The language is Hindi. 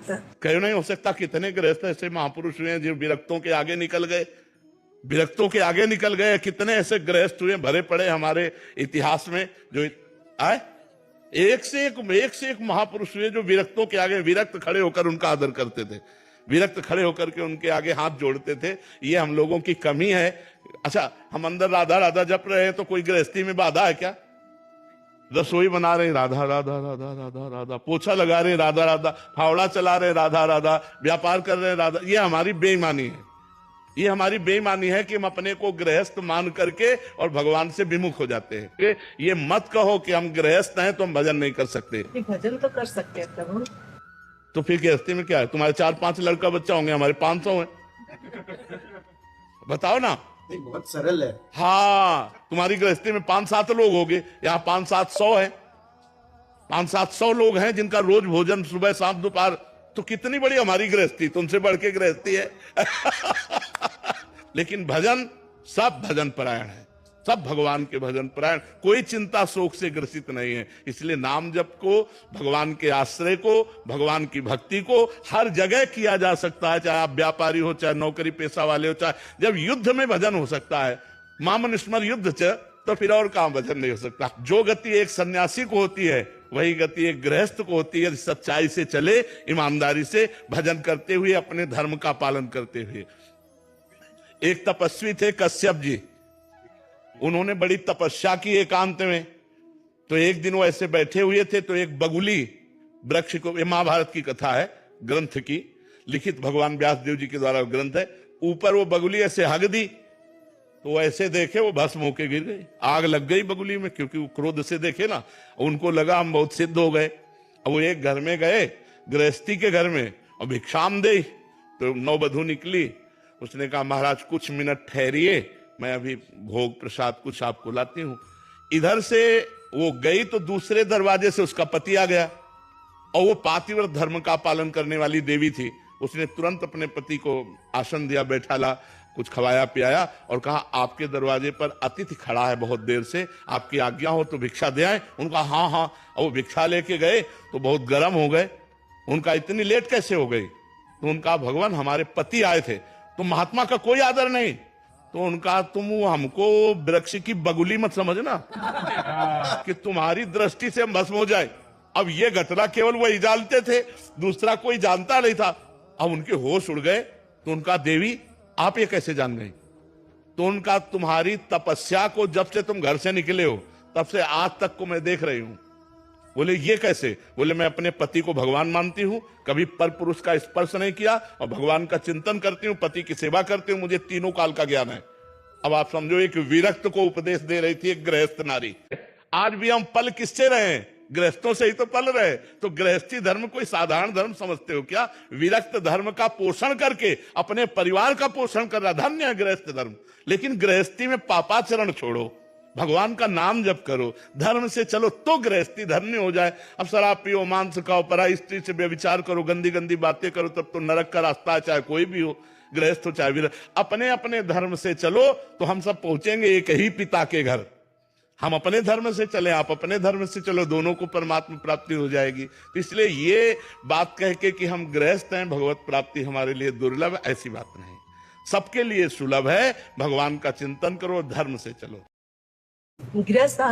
सकता। क्यों नहीं हो सकता? कितने गृहस्थ ऐसे महापुरुष हुए हैं जो विरक्तों के आगे निकल गए, विरक्तों के आगे निकल गए। कितने ऐसे गृहस्थ हुए भरे पड़े हमारे इतिहास में जो आए, एक से एक महापुरुष हुए जो विरक्तों के आगे, विरक्त खड़े होकर उनका आदर करते थे, विरक्त खड़े होकर के उनके आगे हाथ जोड़ते थे। ये हम लोगों की कमी है। अच्छा, हम अंदर राधा राधा जप रहे हैं तो कोई गृहस्थी में बाधा है क्या? रसोई बना रहे राधा राधा राधा राधा राधा, पोछा लगा रहे राधा राधा, फावड़ा चला रहे राधा राधा, व्यापार कर रहे राधा। ये हमारी बेईमानी है, ये हमारी बेईमानी है कि हम अपने को गृहस्थ मान करके और भगवान से विमुख हो जाते हैं। ये मत कहो कि हम गृहस्थ हैं तो हम भजन नहीं कर सकते। भजन तो कर सकते हैं प्रभु। तो फिर गृहस्थी में क्या है? तुम्हारे 4-5 लड़का बच्चा होंगे, हमारे 500 हैं। बताओ ना, बहुत सरल है। हाँ, तुम्हारी गृहस्थी में 5-7 लोग होंगे, यहाँ 500-700 है, 500-700 लोग हैं जिनका रोज भोजन सुबह शाम दोपहर। तो कितनी बड़ी हमारी गृहस्थी, तुमसे बढ़ के गृहस्थी है। लेकिन भजन, सब भजन परायण है, सब भगवान के भजन परायण, कोई चिंता शोक से ग्रसित नहीं है। इसलिए नाम जप को, भगवान के आश्रय को, भगवान की भक्ति को हर जगह किया जा सकता है, चाहे आप व्यापारी हो, चाहे नौकरी पेशा वाले हो, चाहे जब युद्ध में भजन हो सकता है। मामन स्मर युद्ध च, तो फिर और काम भजन नहीं हो सकता। जो गति एक सन्यासी को होती है वही गति एक गृहस्थ को होती है, सच्चाई से चले, ईमानदारी से भजन करते हुए, अपने धर्म का पालन करते हुए। एक तपस्वी थे कश्यप जी, उन्होंने बड़ी तपस्या की एकांत में। तो एक दिन वो ऐसे बैठे हुए थे तो एक बगुली वृक्ष को, ये महाभारत की कथा है, ग्रंथ की, लिखित भगवान व्यास देव जी के द्वारा ग्रंथ है। ऊपर वो बगुली ऐसे हग दी तो वो ऐसे देखे, वो भस्म होके गिर गई, आग लग गई बगुली में, क्योंकि वो क्रोध से देखे ना, उनको लगा हम बहुत सिद्ध हो गए। अब वो एक घर में गए, गृहस्थी के घर में, और भिक्षाम दे। तो नौबधू निकली, उसने कहा महाराज कुछ मिनट ठहरिए, मैं अभी भोग प्रसाद कुछ आपको लाती हूं। इधर से वो गई तो दूसरे दरवाजे से उसका पति आ गया, और वो पातिव्रत धर्म का पालन करने वाली देवी थी। उसने तुरंत अपने पति को आसन दिया, बैठाला, कुछ खवाया पियाया और कहा आपके दरवाजे पर अतिथि खड़ा है बहुत देर से, आपकी आज्ञा हो तो भिक्षा दे आए। उनका हाँ हाँ। और वो भिक्षा लेके गए तो बहुत गर्म हो गए। उनका इतनी लेट कैसे हो गई? तो उनका भगवान हमारे पति आए थे, तो महात्मा का कोई आदर नहीं। तो उनका तुम हमको वृक्ष की बगुली मत समझना कि तुम्हारी दृष्टि से हम भस्म हो जाए। अब ये घटना केवल वही जानते थे, दूसरा कोई जानता नहीं था। अब उनके होश उड़ गए। तो उनका देवी आप ये कैसे जान गई? तो उनका तुम्हारी तपस्या को जब से तुम घर से निकले हो तब से आज तक को मैं देख रही हूं। बोले ये कैसे? बोले मैं अपने पति को भगवान मानती हूं, कभी पर पुरुष का स्पर्श नहीं किया, और भगवान का चिंतन करती हूं, पति की सेवा करती हूं, मुझे तीनों काल का ज्ञान है। अब आप समझो, एक विरक्त को उपदेश दे रही थी एक गृहस्थ नारी। आज भी हम पल किससे रहे? गृहस्थों से ही तो पल रहे। तो गृहस्थी धर्म कोई साधारण धर्म समझते हो क्या? विरक्त धर्म का पोषण करके अपने परिवार का पोषण कर रहा, धन्य है गृहस्थ धर्म। लेकिन गृहस्थी में पापाचरण छोड़ो, भगवान का नाम जप करो, धर्म से चलो, तो गृहस्थी धन्य हो जाए। अब शराब पियो, मांस खाओ, पराई स्त्री से व्यभिचार करो, गंदी गंदी बातें करो, तब तो नरक का रास्ता है, चाहे कोई भी हो, गृहस्थ हो चाहे विरक्त। अपने अपने धर्म से चलो तो हम सब पहुंचेंगे एक ही पिता के घर। हम अपने धर्म से चले, आप अपने धर्म से चलो, दोनों को परमात्मा प्राप्ति हो जाएगी। तो इसलिए ये बात कह के कि हम गृहस्थ हैं, भगवत प्राप्ति हमारे लिए दुर्लभ, ऐसी बात नहीं, सबके लिए सुलभ है। भगवान का चिंतन करो, धर्म से चलो। गृहस्थ